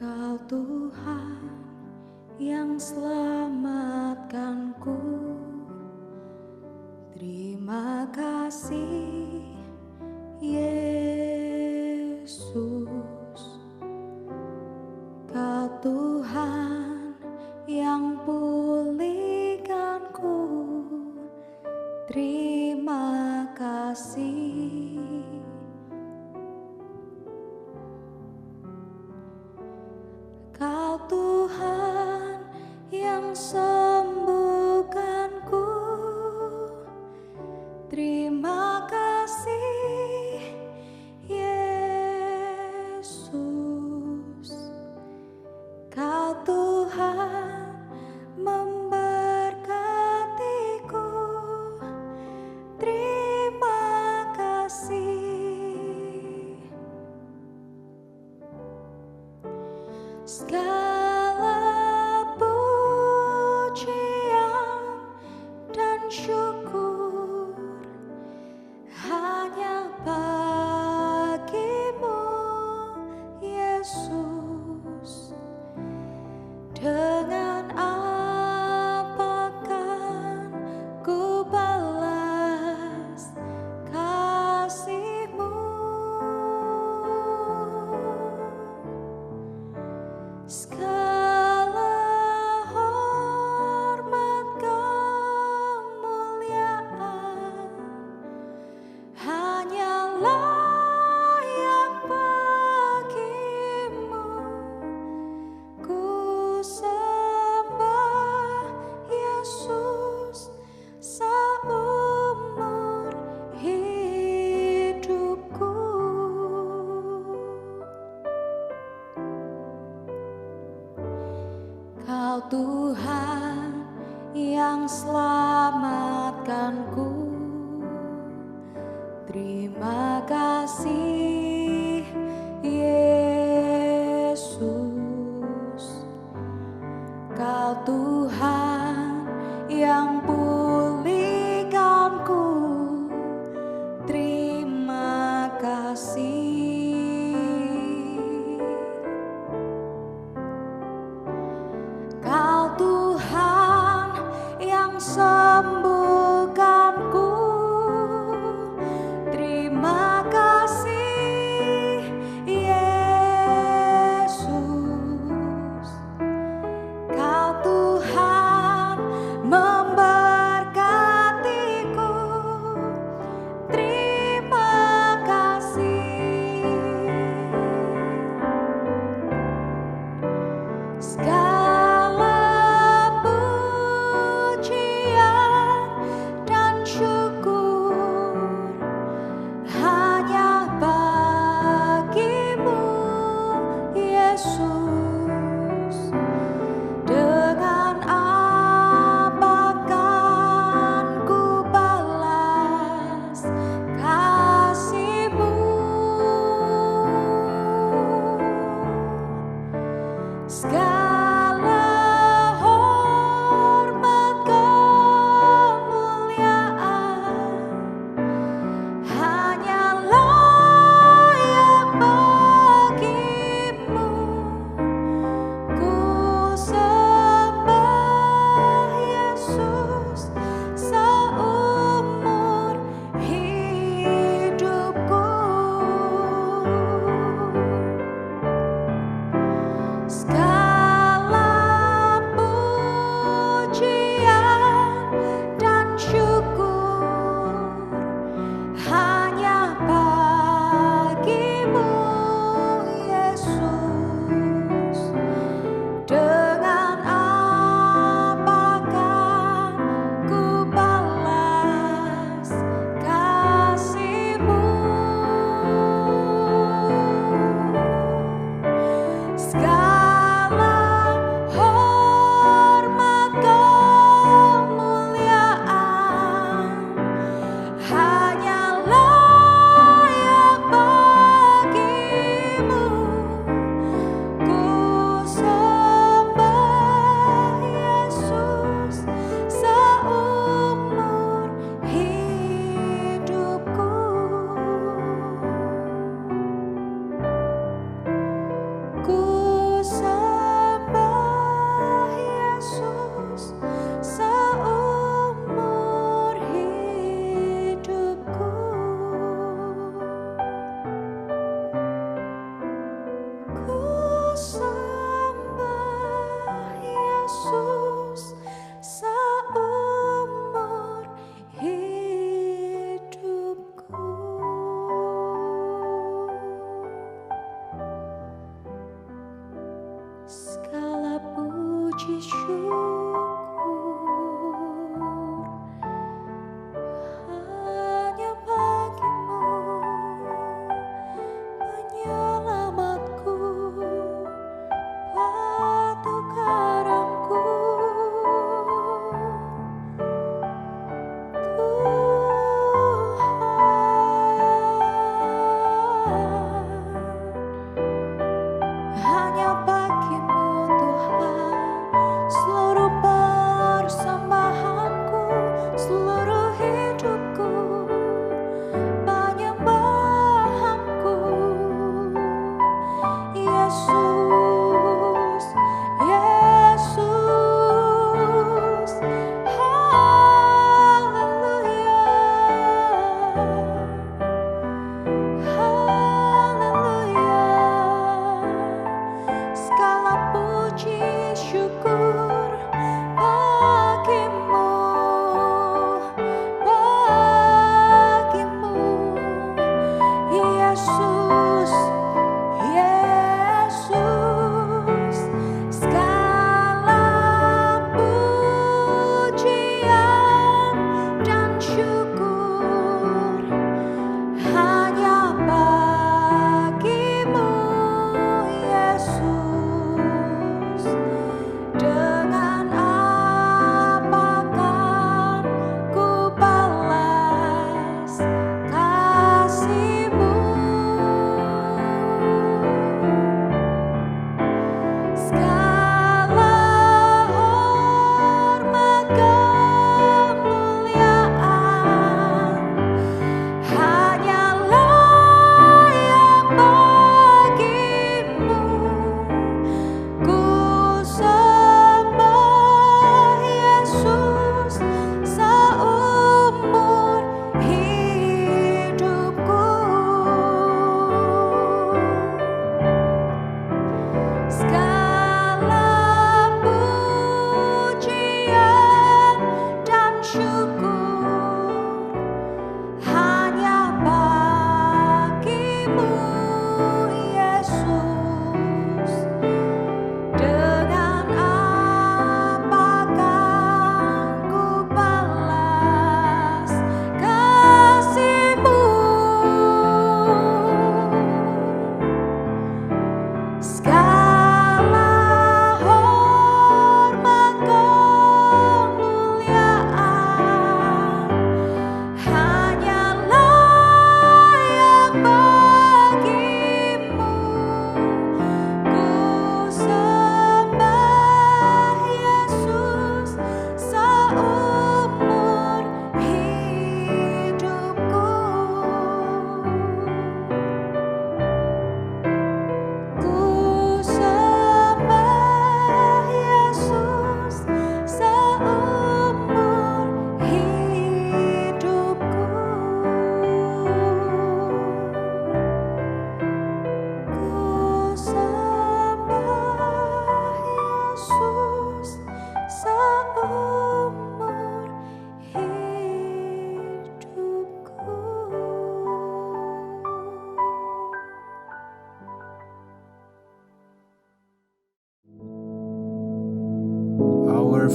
Kau Tuhan yang selamatkanku, terima kasih Yesus. Kau Tuhan yang pulihkanku, terima kasih. Kau Tuhan yang sembuhkanku, terima kasih Yesus. Kau Tuhan memberkatiku, terima kasih. Segala pujian dan syukur hanya bagimu Yesus. Dengan apakah ku balas kasih-Mu? Segala hormat kemuliaan hanyalah yang bagimu. Ku sembah Yesus seumur hidupku. Kau Tuhan yang selamatkanku, terima kasih Yesus. Kau Tuhan yang pulihkanku, terima kasih. Kau Tuhan yang sembuhkanku, terima kasih Yesus. Kau Tuhan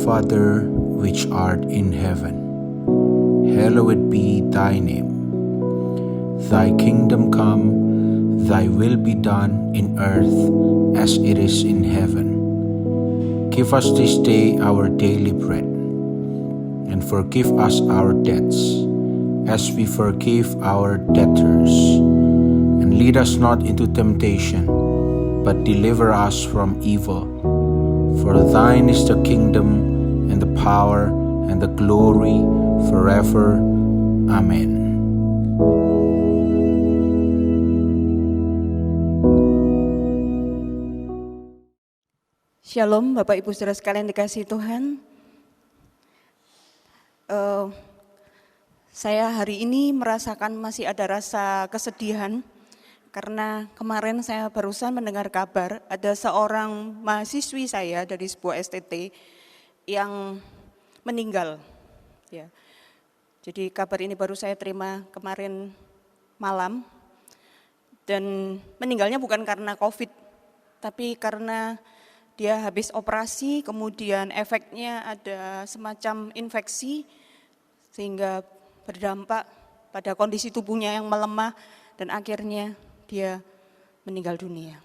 Father, which art in heaven, hallowed be thy name. Thy kingdom come, thy will be done in earth as it is in heaven. Give us this day our daily bread, and forgive us our debts, as we forgive our debtors. And lead us not into temptation, but deliver us from evil. For thine is the kingdom, and the power, and the glory, forever. Amen. Shalom Bapak Ibu Saudara sekalian dikasihi Tuhan. Saya hari ini merasakan masih ada rasa kesedihan karena kemarin saya barusan mendengar kabar ada seorang mahasiswi saya dari sebuah STT yang meninggal. Ya. Jadi kabar ini baru saya terima kemarin malam dan meninggalnya bukan karena COVID, tapi karena dia habis operasi, kemudian efeknya ada semacam infeksi sehingga berdampak pada kondisi tubuhnya yang melemah dan akhirnya dia meninggal dunia.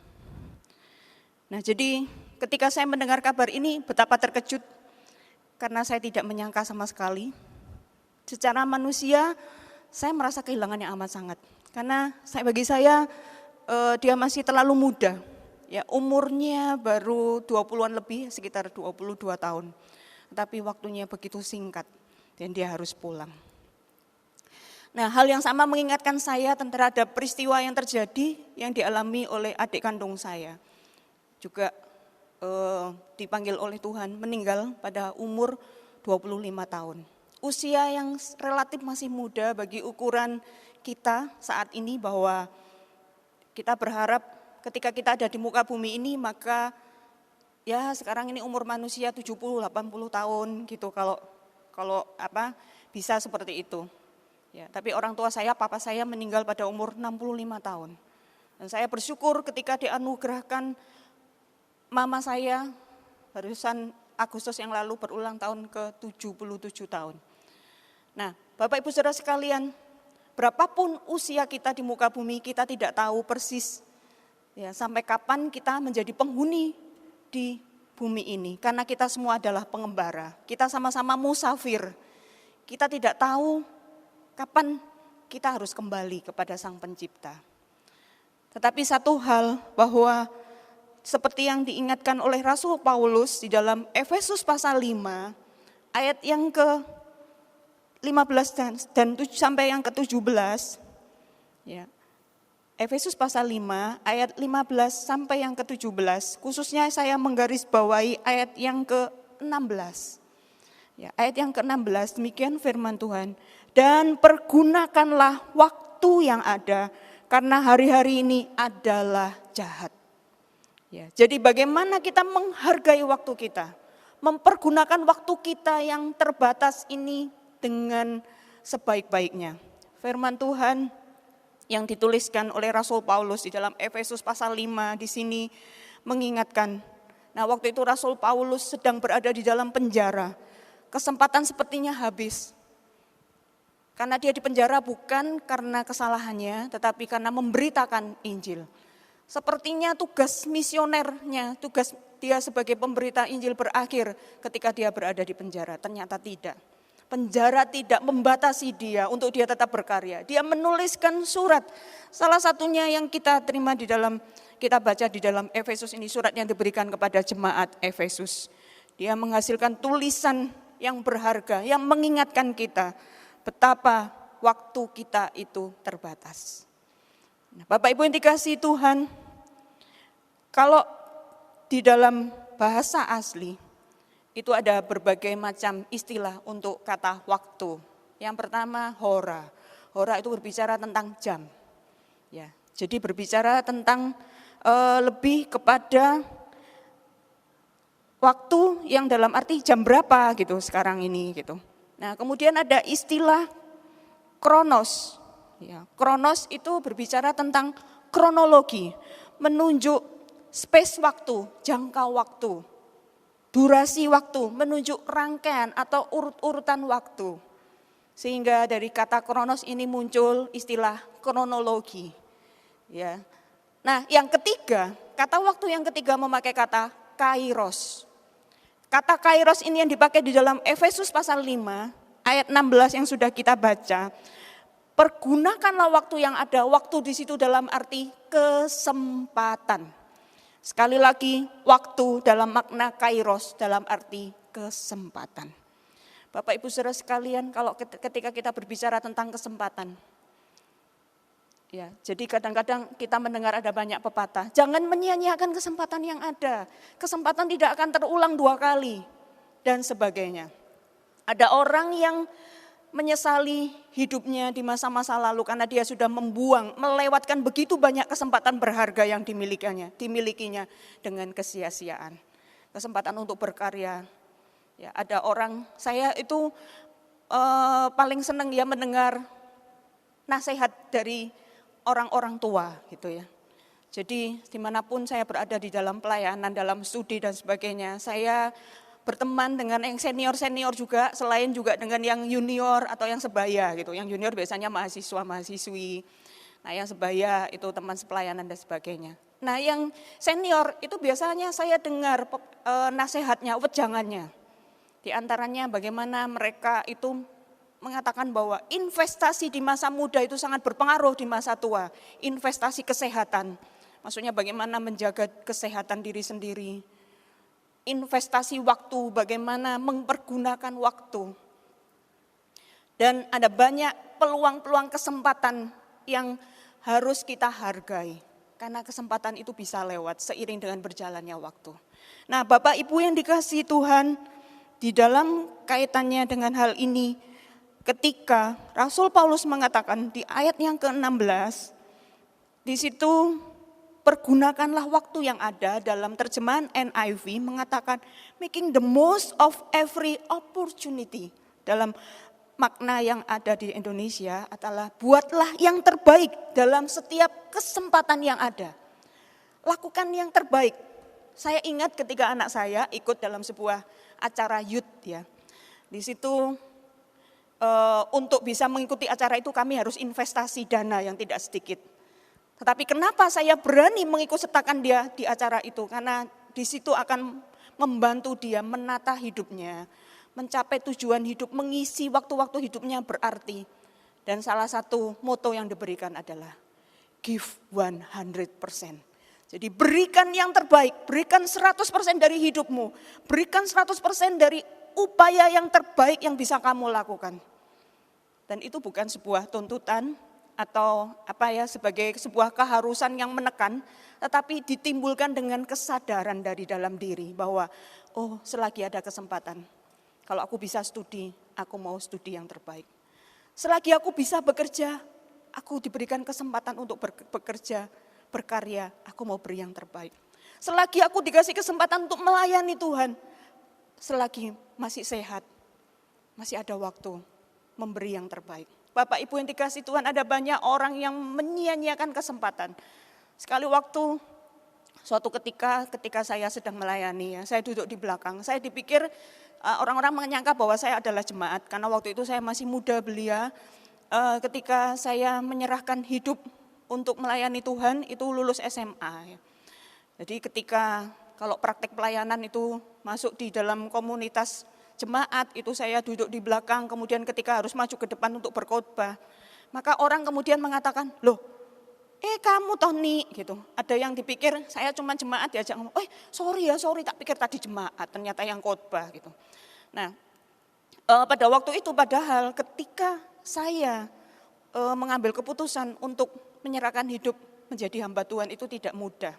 Nah, jadi ketika saya mendengar kabar ini betapa terkejut karena saya tidak menyangka sama sekali. Secara manusia saya merasa kehilangannya amat sangat karena bagi saya dia masih terlalu muda. Ya, umurnya baru 20-an lebih, sekitar 22 tahun. Tapi waktunya begitu singkat dan dia harus pulang. Nah, hal yang sama mengingatkan saya terhadap peristiwa yang terjadi yang dialami oleh adik kandung saya. Juga dipanggil oleh Tuhan meninggal pada umur 25 tahun. Usia yang relatif masih muda bagi ukuran kita saat ini bahwa kita berharap ketika kita ada di muka bumi ini maka ya sekarang ini umur manusia 70-80 tahun gitu kalau bisa seperti itu. Ya, tapi orang tua saya, papa saya meninggal pada umur 65 tahun. Dan saya bersyukur ketika dianugerahkan mama saya barusan Agustus yang lalu berulang tahun ke 77 tahun. Nah, Bapak Ibu Saudara sekalian, berapapun usia kita di muka bumi kita tidak tahu persis ya, sampai kapan kita menjadi penghuni di bumi ini. Karena kita semua adalah pengembara, kita sama-sama musafir. Kita tidak tahu kapan kita harus kembali kepada Sang Pencipta. Tetapi satu hal bahwa seperti yang diingatkan oleh Rasul Paulus di dalam Efesus pasal 5, ayat yang ke-15 dan sampai yang ke-17, ya. Efesus pasal 5 ayat 15 sampai yang ke-17, khususnya saya menggarisbawahi ayat yang ke-16. Ya, ayat yang ke-16 demikian firman Tuhan, dan pergunakanlah waktu yang ada karena hari-hari ini adalah jahat. Ya, jadi bagaimana kita menghargai waktu kita, mempergunakan waktu kita yang terbatas ini dengan sebaik-baiknya. Firman Tuhan yang dituliskan oleh Rasul Paulus di dalam Efesus pasal 5 di sini mengingatkan. Nah, waktu itu Rasul Paulus sedang berada di dalam penjara. Kesempatan sepertinya habis. Karena dia di penjara bukan karena kesalahannya, tetapi karena memberitakan Injil. Sepertinya tugas misionernya, tugas dia sebagai pemberita Injil berakhir ketika dia berada di penjara. Ternyata tidak. Penjara tidak membatasi dia untuk dia tetap berkarya. Dia menuliskan surat. Salah satunya yang kita terima di dalam, kita baca di dalam Efesus ini, surat yang diberikan kepada jemaat Efesus. Dia menghasilkan tulisan yang berharga, yang mengingatkan kita betapa waktu kita itu terbatas. Nah, Bapak Ibu yang dikasihi Tuhan, kalau di dalam bahasa asli, itu ada berbagai macam istilah untuk kata waktu. Yang pertama hora. Hora itu berbicara tentang jam. Ya, jadi berbicara tentang lebih kepada waktu yang dalam arti jam berapa gitu sekarang ini gitu. Nah, kemudian ada istilah kronos. Ya, kronos itu berbicara tentang kronologi, menunjuk space waktu, jangka waktu. durasi waktu, menunjuk rangkaian atau urut-urutan waktu. Sehingga dari kata kronos ini muncul istilah kronologi. Ya. Nah, yang ketiga, kata waktu yang ketiga memakai kata kairos. Kata kairos ini yang dipakai di dalam Efesus pasal 5 ayat 16 yang sudah kita baca. Pergunakanlah waktu yang ada, waktu di situ dalam arti kesempatan. Sekali lagi, waktu dalam makna kairos dalam arti kesempatan. Bapak Ibu Saudara sekalian, kalau ketika kita berbicara tentang kesempatan, ya, jadi kadang-kadang kita mendengar ada banyak pepatah, jangan menyia-nyiakan kesempatan yang ada. Kesempatan tidak akan terulang 2 kali dan sebagainya. Ada orang yang menyesali hidupnya di masa-masa lalu karena dia sudah melewatkan begitu banyak kesempatan berharga yang dimilikinya dengan kesia-siaan. Kesempatan untuk berkarya. Ya, ada orang, saya itu paling senang ya mendengar nasihat dari orang-orang tua gitu ya. Jadi dimanapun saya berada di dalam pelayanan, dalam studi dan sebagainya, saya berteman dengan yang senior-senior juga, selain juga dengan yang junior atau yang sebaya gitu. Yang junior biasanya mahasiswa-mahasiswi, nah yang sebaya itu teman sepelayanan dan sebagainya. Nah yang senior itu biasanya saya dengar nasihatnya, wejangannya. Di antaranya bagaimana mereka itu mengatakan bahwa investasi di masa muda itu sangat berpengaruh di masa tua. Investasi kesehatan, maksudnya bagaimana menjaga kesehatan diri sendiri. Investasi waktu, bagaimana mempergunakan waktu. Dan ada banyak peluang-peluang kesempatan yang harus kita hargai. Karena kesempatan itu bisa lewat seiring dengan berjalannya waktu. Nah Bapak Ibu yang dikasihi Tuhan, di dalam kaitannya dengan hal ini, ketika Rasul Paulus mengatakan di ayat yang ke-16, di situ pergunakanlah waktu yang ada, dalam terjemahan NIV mengatakan making the most of every opportunity. Dalam makna yang ada di Indonesia adalah buatlah yang terbaik dalam setiap kesempatan yang ada. Lakukan yang terbaik. Saya ingat ketika anak saya ikut dalam sebuah acara youth ya. Di situ untuk bisa mengikuti acara itu kami harus investasi dana yang tidak sedikit. Tetapi kenapa saya berani mengikutsertakan dia di acara itu? Karena di situ akan membantu dia menata hidupnya, mencapai tujuan hidup, mengisi waktu-waktu hidupnya berarti. Dan salah satu moto yang diberikan adalah give 100%. Jadi berikan yang terbaik, berikan 100% dari hidupmu, berikan 100% dari upaya yang terbaik yang bisa kamu lakukan. Dan itu bukan sebuah tuntutan, atau sebagai sebuah keharusan yang menekan, tetapi ditimbulkan dengan kesadaran dari dalam diri bahwa selagi ada kesempatan, kalau aku bisa studi, aku mau studi yang terbaik. Selagi aku bisa bekerja, aku diberikan kesempatan untuk bekerja, berkarya, aku mau beri yang terbaik. Selagi aku dikasih kesempatan untuk melayani Tuhan, selagi masih sehat, masih ada waktu memberi yang terbaik. Bapak Ibu yang dikasih Tuhan, ada banyak orang yang menyia-nyiakan kesempatan. Sekali waktu, suatu ketika saya sedang melayani, ya, saya duduk di belakang. Saya dipikir orang-orang menyangka bahwa saya adalah jemaat, karena waktu itu saya masih muda belia. Ketika saya menyerahkan hidup untuk melayani Tuhan, itu lulus SMA. Ya. Jadi ketika kalau praktek pelayanan itu masuk di dalam komunitas jemaat, itu saya duduk di belakang, kemudian ketika harus maju ke depan untuk berkhotbah, maka orang kemudian mengatakan, loh, kamu Tony, gitu. Ada yang dipikir saya cuma jemaat diajak ngomong, sorry tak pikir tadi jemaat, ternyata yang khotbah gitu. Nah, pada waktu itu padahal ketika saya mengambil keputusan untuk menyerahkan hidup menjadi hamba Tuhan itu tidak mudah,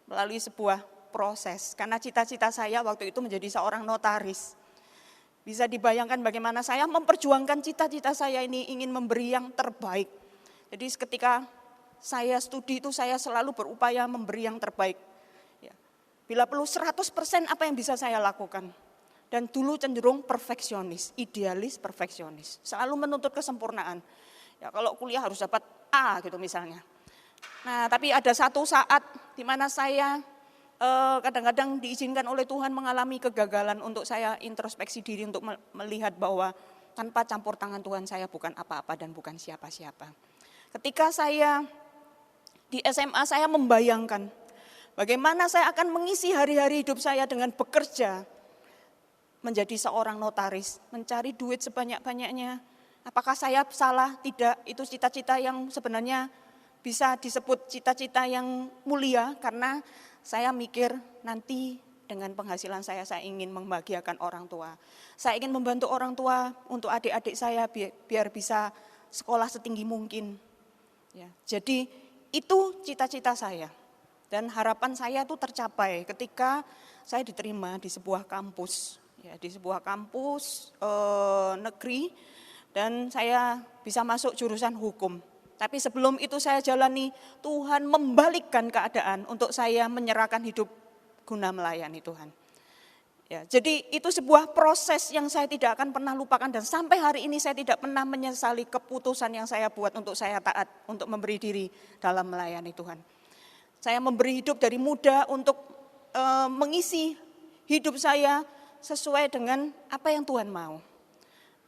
melalui sebuah proses, karena cita-cita saya waktu itu menjadi seorang notaris. Bisa dibayangkan bagaimana saya memperjuangkan cita-cita saya ini ingin memberi yang terbaik. Jadi ketika saya studi itu saya selalu berupaya memberi yang terbaik. Ya. Bila perlu 100% apa yang bisa saya lakukan. Dan dulu cenderung perfeksionis, idealis perfeksionis. Selalu menuntut kesempurnaan. Ya, kalau kuliah harus dapat A gitu misalnya. Nah tapi ada satu saat di mana saya kadang-kadang diizinkan oleh Tuhan mengalami kegagalan untuk saya introspeksi diri untuk melihat bahwa tanpa campur tangan Tuhan saya bukan apa-apa dan bukan siapa-siapa. Ketika saya di SMA saya membayangkan bagaimana saya akan mengisi hari-hari hidup saya dengan bekerja, menjadi seorang notaris, mencari duit sebanyak-banyaknya. Apakah saya salah? Tidak, itu cita-cita yang sebenarnya bisa disebut cita-cita yang mulia karena saya mikir nanti dengan penghasilan saya ingin membahagiakan orang tua. Saya ingin membantu orang tua untuk adik-adik saya biar bisa sekolah setinggi mungkin. Ya, jadi itu cita-cita saya dan harapan saya itu tercapai ketika saya diterima di sebuah kampus, ya, di sebuah kampus negeri dan saya bisa masuk jurusan hukum. Tapi sebelum itu saya jalani, Tuhan membalikkan keadaan untuk saya menyerahkan hidup guna melayani Tuhan. Ya, jadi itu sebuah proses yang saya tidak akan pernah lupakan dan sampai hari ini saya tidak pernah menyesali keputusan yang saya buat untuk saya taat, untuk memberi diri dalam melayani Tuhan. Saya memberi hidup dari muda untuk mengisi hidup saya sesuai dengan apa yang Tuhan mau.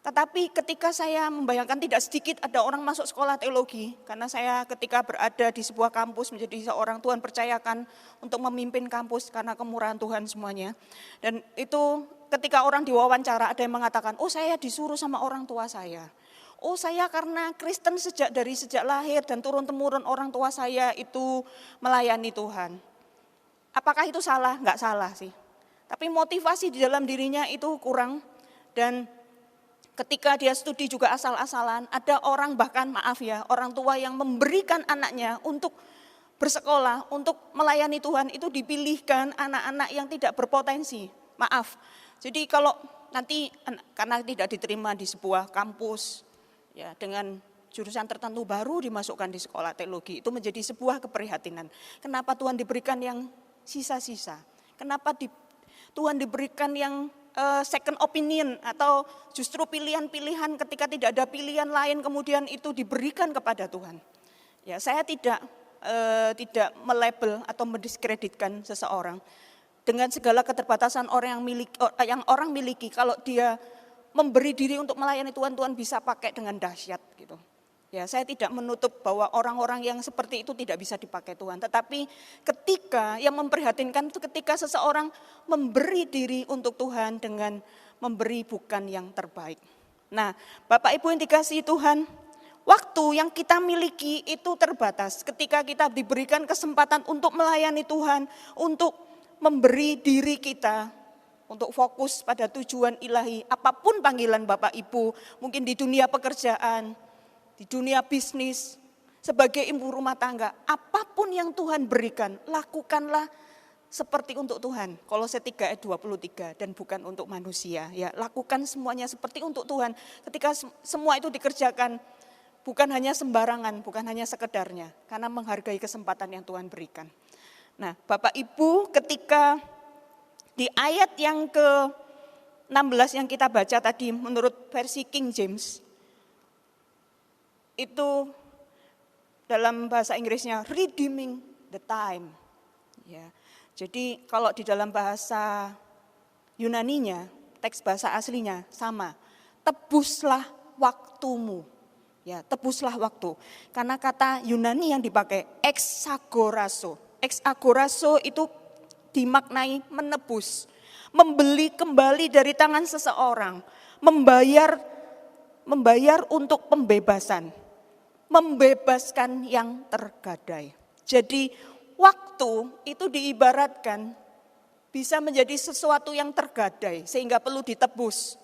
Tetapi ketika saya membayangkan tidak sedikit ada orang masuk sekolah teologi, karena saya ketika berada di sebuah kampus menjadi seorang Tuhan percayakan untuk memimpin kampus karena kemurahan Tuhan semuanya. Dan itu ketika orang diwawancara ada yang mengatakan, oh saya disuruh sama orang tua saya. Oh saya karena Kristen sejak lahir dan turun-temurun orang tua saya itu melayani Tuhan. Apakah itu salah? Enggak salah sih. Tapi motivasi di dalam dirinya itu kurang dan ketika dia studi juga asal-asalan, ada orang bahkan orang tua yang memberikan anaknya untuk bersekolah, untuk melayani Tuhan itu dipilihkan anak-anak yang tidak berpotensi. Jadi kalau nanti karena tidak diterima di sebuah kampus, ya dengan jurusan tertentu baru dimasukkan di sekolah teologi, itu menjadi sebuah keprihatinan. Kenapa Tuhan diberikan yang sisa-sisa? Kenapa Tuhan diberikan yang second opinion atau justru pilihan-pilihan ketika tidak ada pilihan lain kemudian itu diberikan kepada Tuhan. Ya, saya tidak melabel atau mendiskreditkan seseorang dengan segala keterbatasan yang orang miliki. Kalau dia memberi diri untuk melayani Tuhan, Tuhan bisa pakai dengan dahsyat gitu. Ya, saya tidak menutup bahwa orang-orang yang seperti itu tidak bisa dipakai Tuhan. Tetapi ketika yang memprihatinkan itu ketika seseorang memberi diri untuk Tuhan dengan memberi bukan yang terbaik. Nah, Bapak Ibu yang dikasihi Tuhan, waktu yang kita miliki itu terbatas. Ketika kita diberikan kesempatan untuk melayani Tuhan, untuk memberi diri kita, untuk fokus pada tujuan ilahi, apapun panggilan Bapak Ibu, mungkin di dunia pekerjaan, di dunia bisnis, sebagai ibu rumah tangga, apapun yang Tuhan berikan, lakukanlah seperti untuk Tuhan. Kolose 3 ayat 23 dan bukan untuk manusia. Ya, lakukan semuanya seperti untuk Tuhan. Ketika semua itu dikerjakan, bukan hanya sembarangan, bukan hanya sekedarnya, karena menghargai kesempatan yang Tuhan berikan. Nah, Bapak Ibu, ketika di ayat yang ke-16 yang kita baca tadi menurut versi King James, itu dalam bahasa Inggrisnya redeeming the time. Ya. Jadi kalau di dalam bahasa Yunaninya, teks bahasa aslinya sama. Tebuslah waktumu. Ya, tebuslah waktu. Karena kata Yunani yang dipakai exagorazo. Exagorazo itu dimaknai menebus, membeli kembali dari tangan seseorang, membayar untuk pembebasan. Membebaskan yang tergadai. Jadi waktu itu diibaratkan bisa menjadi sesuatu yang tergadai sehingga perlu ditebus.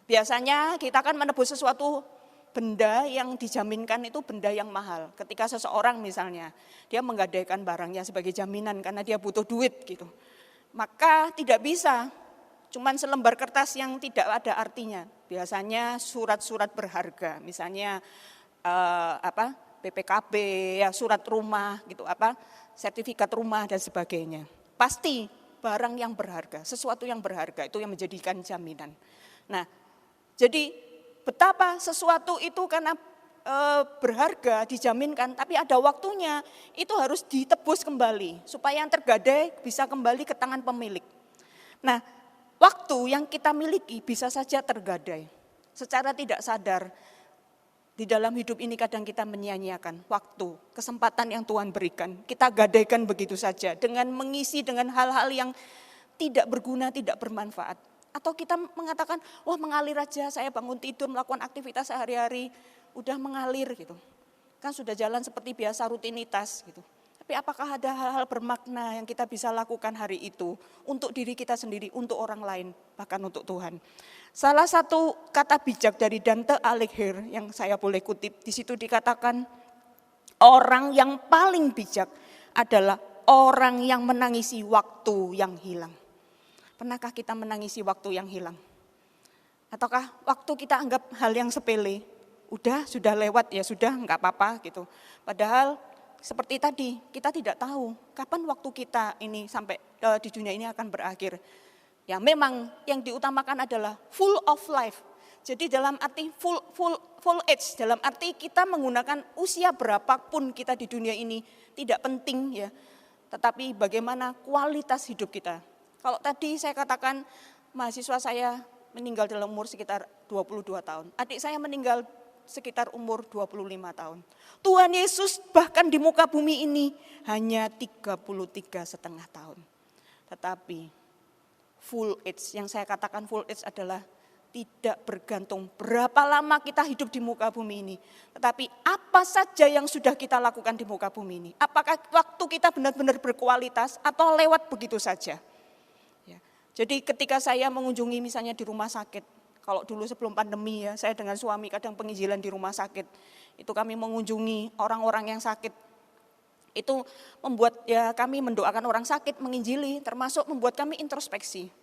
Biasanya kita kan menebus sesuatu benda yang dijaminkan itu benda yang mahal. Ketika seseorang misalnya dia menggadaikan barangnya sebagai jaminan karena dia butuh duit gitu. Maka tidak bisa cuman selembar kertas yang tidak ada artinya. Biasanya surat-surat berharga, misalnya BPKB, ya surat rumah gitu, sertifikat rumah dan sebagainya. Pasti barang yang berharga, sesuatu yang berharga itu yang menjadikan jaminan. Nah, jadi betapa sesuatu itu karena berharga, dijaminkan, tapi ada waktunya, itu harus ditebus kembali, supaya yang tergadai bisa kembali ke tangan pemilik. Nah, waktu yang kita miliki bisa saja tergadai, secara tidak sadar. Di dalam hidup ini kadang kita menyia-nyiakan waktu, kesempatan yang Tuhan berikan, kita gadaikan begitu saja, dengan mengisi dengan hal-hal yang tidak berguna, tidak bermanfaat. Atau kita mengatakan, wah mengalir aja, saya bangun tidur, melakukan aktivitas sehari-hari, udah mengalir gitu. Kan sudah jalan seperti biasa, rutinitas gitu. Tapi apakah ada hal-hal bermakna yang kita bisa lakukan hari itu untuk diri kita sendiri, untuk orang lain, bahkan untuk Tuhan. Salah satu kata bijak dari Dante Alighieri yang saya boleh kutip, di situ dikatakan, orang yang paling bijak adalah orang yang menangisi waktu yang hilang. Pernahkah kita menangisi waktu yang hilang? Ataukah waktu kita anggap hal yang sepele? Sudah lewat ya sudah, enggak apa-apa gitu. Padahal seperti tadi, kita tidak tahu kapan waktu kita ini sampai di dunia ini akan berakhir. Ya memang yang diutamakan adalah full of life. Jadi dalam arti full age, dalam arti kita menggunakan usia berapapun kita di dunia ini tidak penting ya. Tetapi bagaimana kualitas hidup kita. Kalau tadi saya katakan mahasiswa saya meninggal dalam umur sekitar 22 tahun. Adik saya meninggal sekitar umur 25 tahun. Tuhan Yesus bahkan di muka bumi ini hanya 33,5 tahun. Tetapi full age, yang saya katakan full age adalah tidak bergantung berapa lama kita hidup di muka bumi ini. Tetapi apa saja yang sudah kita lakukan di muka bumi ini. Apakah waktu kita benar-benar berkualitas atau lewat begitu saja. Ya. Jadi ketika saya mengunjungi misalnya di rumah sakit, kalau dulu sebelum pandemi ya, saya dengan suami kadang penginjilan di rumah sakit. Itu kami mengunjungi orang-orang yang sakit. Itu membuat ya kami mendoakan orang sakit, menginjili, termasuk membuat kami introspeksi.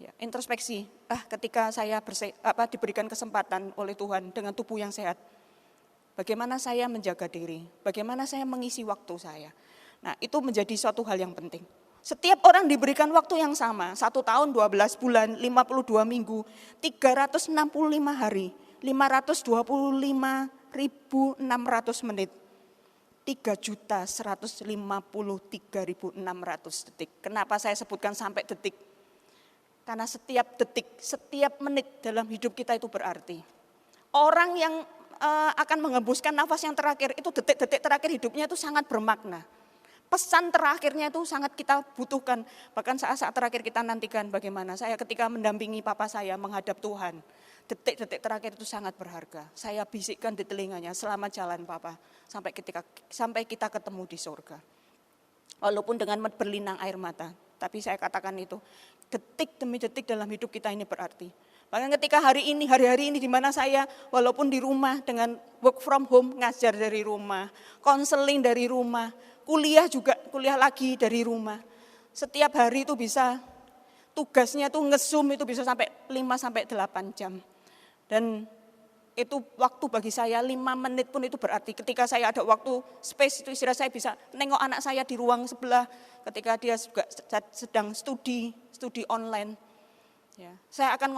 Ya, introspeksi, ketika saya diberikan kesempatan oleh Tuhan dengan tubuh yang sehat. Bagaimana saya menjaga diri, bagaimana saya mengisi waktu saya. Nah itu menjadi suatu hal yang penting. Setiap orang diberikan waktu yang sama, 1 tahun 12 bulan, 52 minggu, 365 hari, 525.600 menit, 3.153.600 detik. Kenapa saya sebutkan sampai detik? Karena setiap detik, setiap menit dalam hidup kita itu berarti. Orang yang akan mengembuskan nafas yang terakhir, itu detik-detik terakhir hidupnya itu sangat bermakna. Pesan terakhirnya itu sangat kita butuhkan. Bahkan saat-saat terakhir kita nantikan bagaimana saya ketika mendampingi papa saya menghadap Tuhan. Detik-detik terakhir itu sangat berharga. Saya bisikkan di telinganya, selamat jalan papa. Sampai kita ketemu di surga. Walaupun dengan berlinang air mata. Tapi saya katakan itu, detik demi detik dalam hidup kita ini berarti. Bahkan ketika hari-hari ini di mana saya walaupun di rumah dengan work from home, ngajar dari rumah, konseling dari rumah, kuliah lagi dari rumah. Setiap hari itu bisa, tugasnya tuh nge-zoom itu bisa sampai 5-8 jam. Dan itu waktu bagi saya 5 menit pun itu berarti. Ketika saya ada waktu space itu istirahat, saya bisa nengok anak saya di ruang sebelah. Ketika dia juga sedang studi online. Ya, saya akan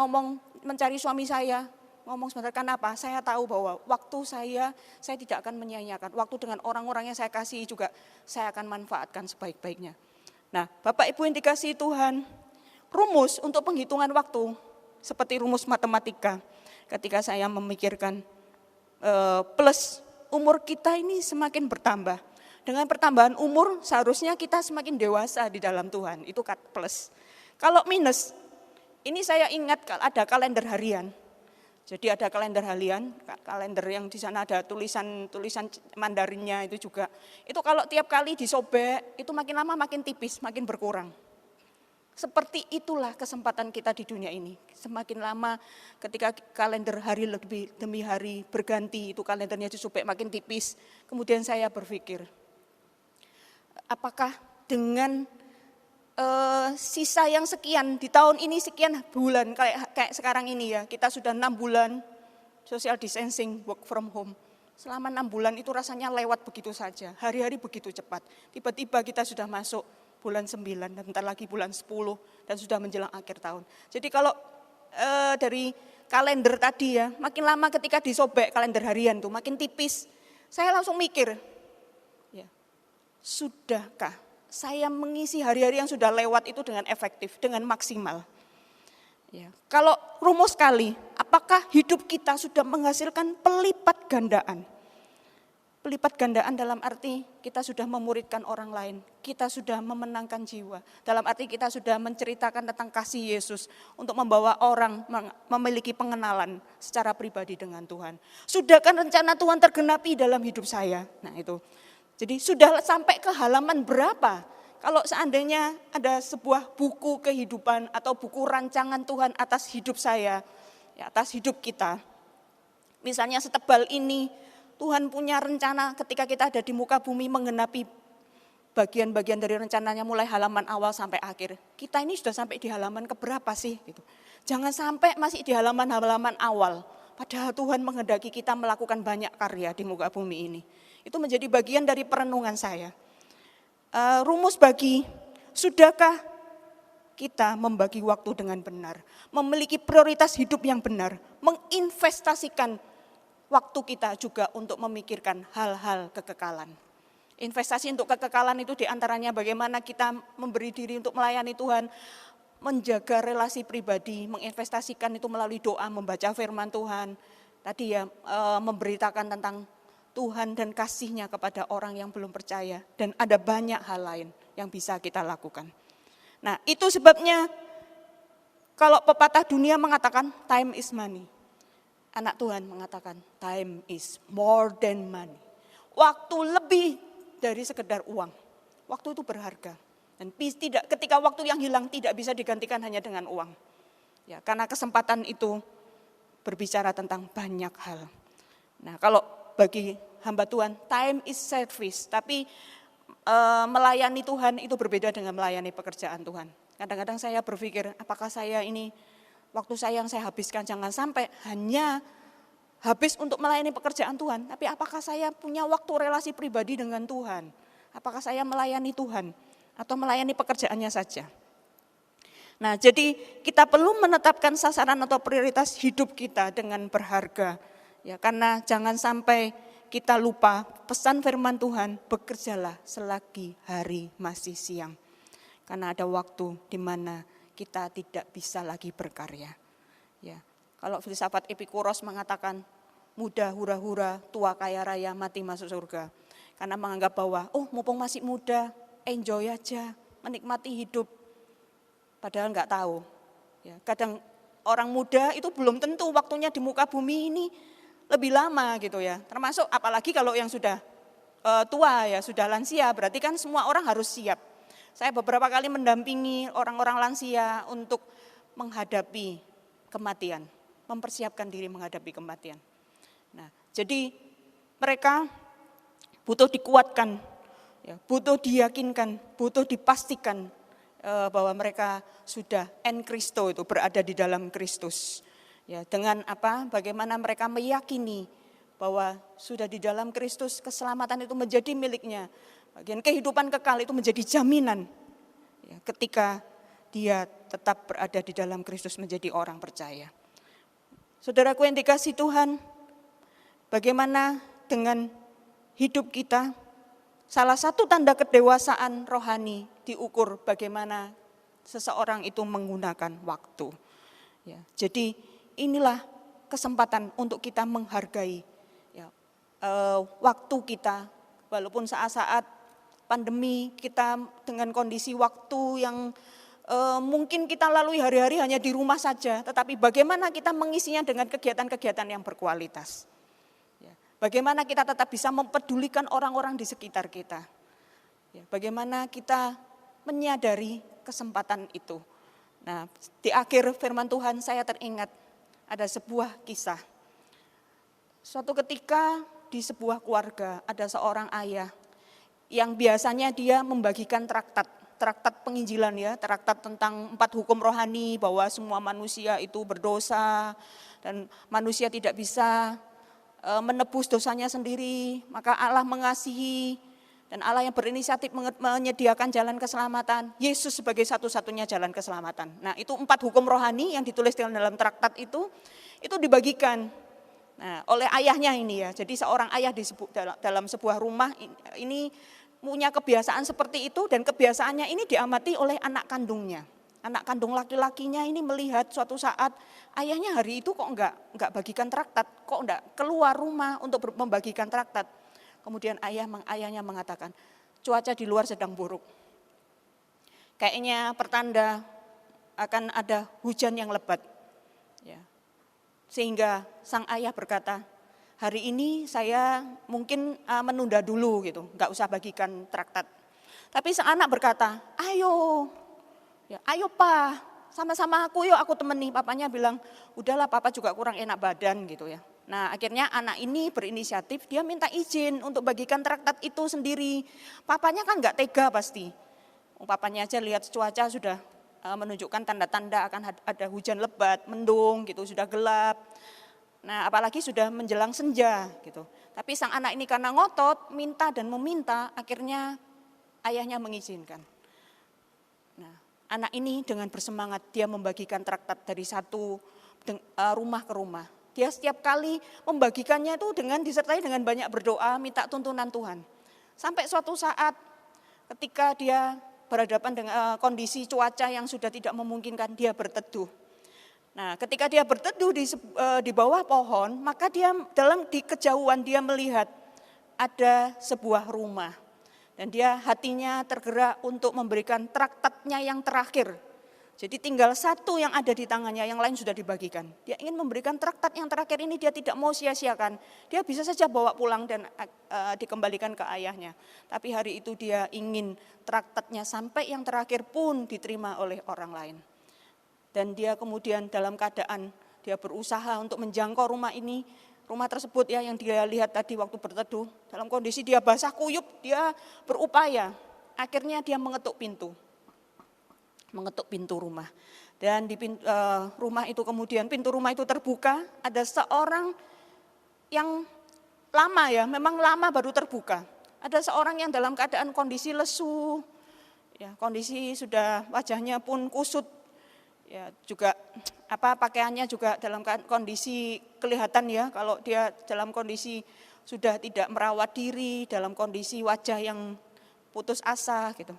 mencari suami saya, ngomong sebentar, kenapa? Saya tahu bahwa waktu saya tidak akan menyia-nyiakan. Waktu dengan orang-orang yang saya kasih juga saya akan manfaatkan sebaik-baiknya. Nah, Bapak Ibu yang dikasihi Tuhan, rumus untuk penghitungan waktu seperti rumus matematika. Ketika saya memikirkan plus umur kita ini semakin bertambah. Dengan pertambahan umur seharusnya kita semakin dewasa di dalam Tuhan, itu plus. Kalau minus, ini saya ingat ada kalender harian. Jadi ada kalender harian, kalender yang di sana ada tulisan Mandarinnya itu juga. Itu kalau tiap kali disobek, itu makin lama makin tipis, makin berkurang. Seperti itulah kesempatan kita di dunia ini. Semakin lama ketika kalender hari lebih demi hari berganti, itu kalendernya disobek makin tipis. Kemudian saya berpikir, apakah dengan sisa yang sekian, di tahun ini sekian bulan, kayak sekarang ini ya, kita sudah 6 bulan social distancing, work from home. Selama 6 bulan itu rasanya lewat begitu saja, hari-hari begitu cepat. Tiba-tiba kita sudah masuk bulan 9 dan bentar lagi bulan 10 dan sudah menjelang akhir tahun. Jadi kalau dari kalender tadi ya, makin lama ketika disobek kalender harian tuh makin tipis. Saya langsung mikir, ya, sudahkah saya mengisi hari-hari yang sudah lewat itu dengan efektif, dengan maksimal? Ya, kalau rumus sekali, apakah hidup kita sudah menghasilkan pelipat gandaan? Pelipat gandaan dalam arti kita sudah memuridkan orang lain, kita sudah memenangkan jiwa. Dalam arti kita sudah menceritakan tentang kasih Yesus untuk membawa orang memiliki pengenalan secara pribadi dengan Tuhan. Sudahkah rencana Tuhan tergenapi dalam hidup saya? Nah itu, jadi sudah sampai ke halaman berapa? Kalau seandainya ada sebuah buku kehidupan atau buku rancangan Tuhan atas hidup saya, ya, atas hidup kita. Misalnya setebal ini, Tuhan punya rencana ketika kita ada di muka bumi menggenapi bagian-bagian dari rencananya mulai halaman awal sampai akhir. Kita ini sudah sampai di halaman keberapa sih? Gitu. Jangan sampai masih di halaman-halaman awal. Padahal Tuhan menghendaki kita melakukan banyak karya di muka bumi ini. Itu menjadi bagian dari perenungan saya. Rumus bagi, sudahkah kita membagi waktu dengan benar? Memiliki prioritas hidup yang benar, menginvestasikan waktu kita juga untuk memikirkan hal-hal kekekalan. Investasi untuk kekekalan itu diantaranya bagaimana kita memberi diri untuk melayani Tuhan, menjaga relasi pribadi, menginvestasikan itu melalui doa, membaca firman Tuhan. Tadi ya memberitakan tentang Tuhan dan kasih-Nya kepada orang yang belum percaya. Dan ada banyak hal lain yang bisa kita lakukan. Nah itu sebabnya kalau pepatah dunia mengatakan time is money. Anak Tuhan mengatakan time is more than money. Waktu lebih dari sekedar uang. Waktu itu berharga. Dan tidak, ketika waktu yang hilang tidak bisa digantikan hanya dengan uang. Ya, karena kesempatan itu berbicara tentang banyak hal. Nah kalau bagi hamba Tuhan, time is service. Tapi melayani Tuhan itu berbeda dengan melayani pekerjaan Tuhan. Kadang-kadang saya berpikir apakah saya ini waktu saya yang saya habiskan jangan sampai hanya habis untuk melayani pekerjaan Tuhan. Tapi apakah saya punya waktu relasi pribadi dengan Tuhan? Apakah saya melayani Tuhan atau melayani pekerjaannya saja? Nah jadi kita perlu menetapkan sasaran atau prioritas hidup kita dengan berharga. Ya, karena jangan sampai kita lupa pesan firman Tuhan, bekerjalah selagi hari masih siang. Karena ada waktu di mana kita tidak bisa lagi berkarya. Ya, kalau filsafat Epikuros mengatakan muda hura-hura, tua kaya raya, mati masuk surga. Karena menganggap bahwa mumpung masih muda, enjoy aja, menikmati hidup. Padahal enggak tahu. Ya, kadang orang muda itu belum tentu waktunya di muka bumi ini lebih lama gitu ya. Termasuk apalagi kalau yang sudah tua ya, sudah lansia, berarti kan semua orang harus siap. Saya beberapa kali mendampingi orang-orang lansia untuk menghadapi kematian, mempersiapkan diri menghadapi kematian. Nah, jadi mereka butuh dikuatkan, ya, butuh diyakinkan, butuh dipastikan bahwa mereka sudah en Kristo itu berada di dalam Kristus. Ya, dengan apa? Bagaimana mereka meyakini bahwa sudah di dalam Kristus keselamatan itu menjadi miliknya. Bagian kehidupan kekal itu menjadi jaminan ya, ketika dia tetap berada di dalam Kristus menjadi orang percaya. Saudaraku yang dikasihi Tuhan, bagaimana dengan hidup kita? Salah satu tanda kedewasaan rohani diukur bagaimana seseorang itu menggunakan waktu. Ya, jadi inilah kesempatan untuk kita menghargai ya, waktu kita, walaupun saat-saat pandemi kita dengan kondisi waktu yang mungkin kita lalui hari-hari hanya di rumah saja, tetapi bagaimana kita mengisinya dengan kegiatan-kegiatan yang berkualitas. Ya, bagaimana kita tetap bisa mempedulikan orang-orang di sekitar kita. Ya, bagaimana kita menyadari kesempatan itu. Nah, di akhir firman Tuhan saya teringat ada sebuah kisah. Suatu ketika di sebuah keluarga ada seorang ayah yang biasanya dia membagikan traktat penginjilan ya, traktat tentang 4 hukum rohani bahwa semua manusia itu berdosa dan manusia tidak bisa menebus dosanya sendiri, maka Allah mengasihi dan Allah yang berinisiatif menyediakan jalan keselamatan, Yesus sebagai satu-satunya jalan keselamatan. Nah, itu 4 hukum rohani yang ditulis dalam traktat itu itu dibagikan. Nah, oleh ayahnya ini ya. Jadi seorang ayah dalam sebuah rumah ini punya kebiasaan seperti itu, dan kebiasaannya ini diamati oleh anak kandungnya. Anak kandung laki-lakinya ini melihat suatu saat ayahnya hari itu kok enggak bagikan traktat, kok enggak keluar rumah untuk membagikan traktat. Kemudian ayahnya mengatakan, cuaca di luar sedang buruk. Kayaknya pertanda akan ada hujan yang lebat. Ya. Sehingga sang ayah berkata, hari ini saya mungkin menunda dulu gitu, enggak usah bagikan traktat. Tapi sang anak berkata, ayo pa, sama-sama aku yuk, aku temani. Papanya bilang, udahlah papa juga kurang enak badan gitu ya. Nah akhirnya anak ini berinisiatif, dia minta izin untuk bagikan traktat itu sendiri. Papanya kan enggak tega pasti. Papanya aja lihat cuaca sudah menunjukkan tanda-tanda akan ada hujan lebat, mendung gitu, sudah gelap. Nah, apalagi sudah menjelang senja gitu. Tapi sang anak ini karena ngotot, minta dan meminta, akhirnya ayahnya mengizinkan. Nah, anak ini dengan bersemangat dia membagikan traktat dari satu rumah ke rumah. Dia setiap kali membagikannya itu disertai dengan banyak berdoa, minta tuntunan Tuhan. Sampai suatu saat ketika dia berhadapan dengan kondisi cuaca yang sudah tidak memungkinkan, dia berteduh. Nah, ketika dia berteduh di bawah pohon, maka dia di kejauhan dia melihat ada sebuah rumah. Dan dia hatinya tergerak untuk memberikan traktatnya yang terakhir. Jadi tinggal satu yang ada di tangannya, yang lain sudah dibagikan. Dia ingin memberikan traktat yang terakhir ini, dia tidak mau sia-siakan. Dia bisa saja bawa pulang dan dikembalikan ke ayahnya. Tapi hari itu dia ingin traktatnya sampai yang terakhir pun diterima oleh orang lain. Dan dia kemudian dalam keadaan dia berusaha untuk menjangkau rumah ini. Rumah tersebut ya yang dia lihat tadi waktu berteduh. Dalam kondisi dia basah kuyup, dia berupaya. Akhirnya dia mengetuk pintu rumah. Dan di rumah itu kemudian pintu rumah itu terbuka, ada seorang yang lama ya, memang lama baru terbuka. Ada seorang yang dalam keadaan kondisi lesu, ya, kondisi sudah wajahnya pun kusut, ya juga pakaiannya juga dalam kondisi kelihatan ya, kalau dia dalam kondisi sudah tidak merawat diri, dalam kondisi wajah yang putus asa gitu.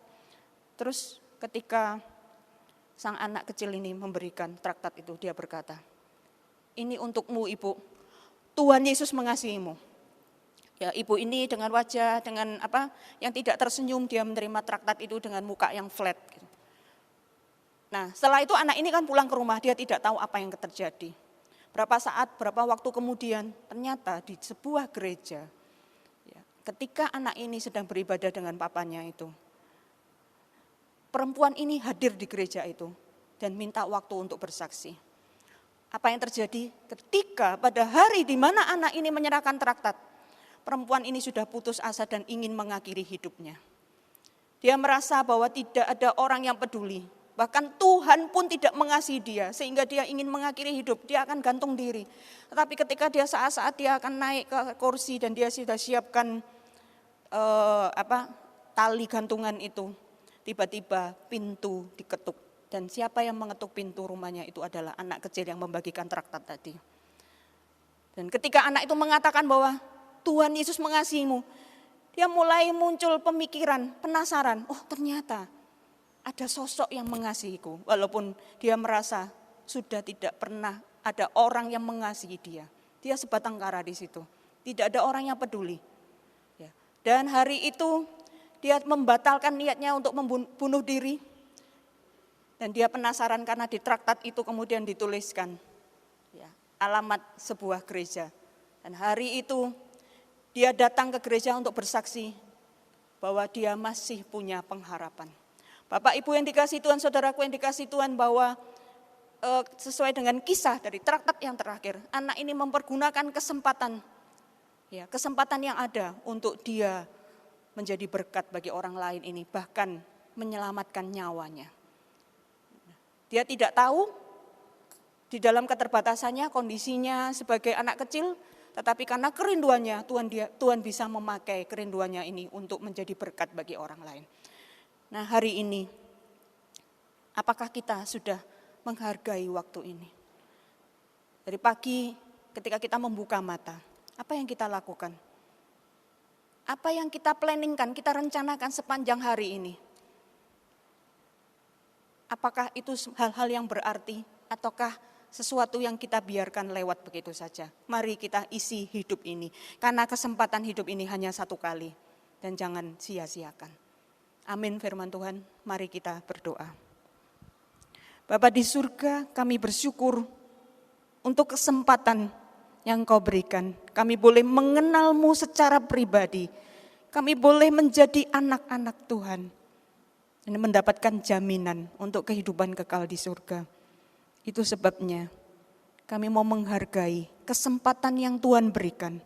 Terus ketika sang anak kecil ini memberikan traktat itu, dia berkata, ini untukmu ibu, Tuhan Yesus mengasihimu. Ya, ibu ini dengan wajah yang tidak tersenyum, dia menerima traktat itu dengan muka yang flat. Gitu. Nah setelah itu anak ini kan pulang ke rumah, dia tidak tahu apa yang terjadi. Berapa waktu kemudian ternyata di sebuah gereja, ya, ketika anak ini sedang beribadah dengan papanya itu, perempuan ini hadir di gereja itu dan minta waktu untuk bersaksi. Apa yang terjadi ketika pada hari di mana anak ini menyerahkan traktat, perempuan ini sudah putus asa dan ingin mengakhiri hidupnya. Dia merasa bahwa tidak ada orang yang peduli, bahkan Tuhan pun tidak mengasihi dia, sehingga dia ingin mengakhiri hidup, dia akan gantung diri. Tetapi ketika dia saat-saat dia akan naik ke kursi dan dia sudah siapkan tali gantungan itu, tiba-tiba pintu diketuk. Dan siapa yang mengetuk pintu rumahnya itu adalah anak kecil yang membagikan traktat tadi. Dan ketika anak itu mengatakan bahwa Tuhan Yesus mengasihimu, dia mulai muncul pemikiran, penasaran. Oh ternyata ada sosok yang mengasihiku. Walaupun dia merasa sudah tidak pernah ada orang yang mengasihi dia. Dia sebatang kara di situ. Tidak ada orang yang peduli. Ya. Dan hari itu dia membatalkan niatnya untuk membunuh diri. Dan dia penasaran karena di traktat itu kemudian dituliskan ya, alamat sebuah gereja. Dan hari itu dia datang ke gereja untuk bersaksi bahwa dia masih punya pengharapan. Bapak Ibu yang dikasihi Tuhan, saudaraku yang dikasihi Tuhan, bahwa sesuai dengan kisah dari traktat yang terakhir, anak ini mempergunakan kesempatan yang ada untuk dia menjadi berkat bagi orang lain ini, bahkan menyelamatkan nyawanya. Dia tidak tahu di dalam keterbatasannya, kondisinya sebagai anak kecil, tetapi karena kerinduannya, Tuhan bisa memakai kerinduannya ini untuk menjadi berkat bagi orang lain. Nah hari ini, apakah kita sudah menghargai waktu ini? Dari pagi ketika kita membuka mata, apa yang kita lakukan? Apa yang kita planningkan, kita rencanakan sepanjang hari ini? Apakah itu hal-hal yang berarti ataukah sesuatu yang kita biarkan lewat begitu saja? Mari kita isi hidup ini, karena kesempatan hidup ini hanya satu kali dan jangan sia-siakan. Amin firman Tuhan, mari kita berdoa. Bapa di surga, kami bersyukur untuk kesempatan yang Kau berikan. Kami boleh mengenal-Mu secara pribadi. Kami boleh menjadi anak-anak Tuhan dan mendapatkan jaminan untuk kehidupan kekal di surga. Itu sebabnya kami mau menghargai kesempatan yang Tuhan berikan.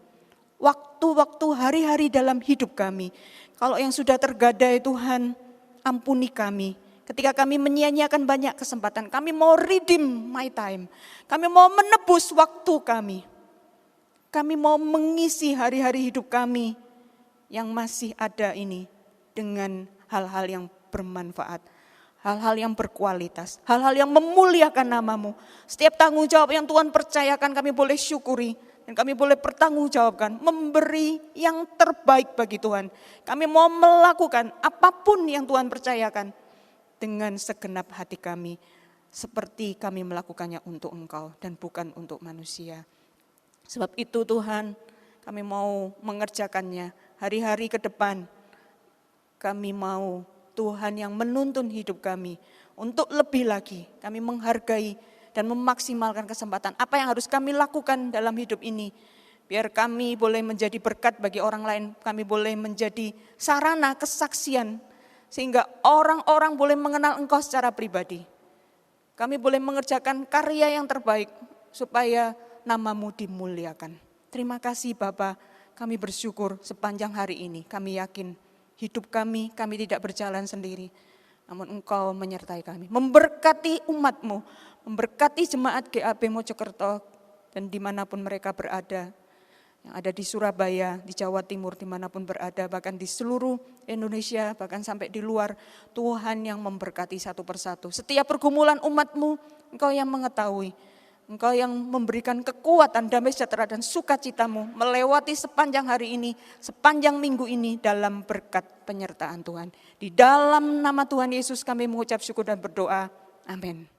Waktu-waktu hari-hari dalam hidup kami. Kalau yang sudah tergadai Tuhan, ampuni kami. Ketika kami menyia-nyiakan banyak kesempatan, kami mau redeem my time. Kami mau menebus waktu kami. Kami mau mengisi hari-hari hidup kami yang masih ada ini dengan hal-hal yang bermanfaat. Hal-hal yang berkualitas, hal-hal yang memuliakan nama-Mu. Setiap tanggung jawab yang Tuhan percayakan kami boleh syukuri. Dan kami boleh bertanggungjawabkan, memberi yang terbaik bagi Tuhan. Kami mau melakukan apapun yang Tuhan percayakan dengan segenap hati kami. Seperti kami melakukannya untuk Engkau dan bukan untuk manusia. Sebab itu Tuhan, kami mau mengerjakannya hari-hari ke depan. Kami mau Tuhan yang menuntun hidup kami untuk lebih lagi. Kami menghargai dan memaksimalkan kesempatan. Apa yang harus kami lakukan dalam hidup ini. Biar kami boleh menjadi berkat bagi orang lain. Kami boleh menjadi sarana kesaksian. Sehingga orang-orang boleh mengenal Engkau secara pribadi. Kami boleh mengerjakan karya yang terbaik supaya nama-Mu dimuliakan. Terima kasih Bapa, kami bersyukur sepanjang hari ini. Kami yakin hidup kami tidak berjalan sendiri. Namun Engkau menyertai kami. Memberkati umat-Mu, memberkati jemaat GAB Mojokerto dan dimanapun mereka berada. Yang ada di Surabaya, di Jawa Timur, dimanapun berada, bahkan di seluruh Indonesia, bahkan sampai di luar. Tuhan yang memberkati satu persatu. Setiap pergumulan umat-Mu, Engkau yang mengetahui. Engkau yang memberikan kekuatan, damai sejahtera dan sukacita-Mu melewati sepanjang hari ini, sepanjang minggu ini dalam berkat penyertaan Tuhan. Di dalam nama Tuhan Yesus kami mengucap syukur dan berdoa. Amin.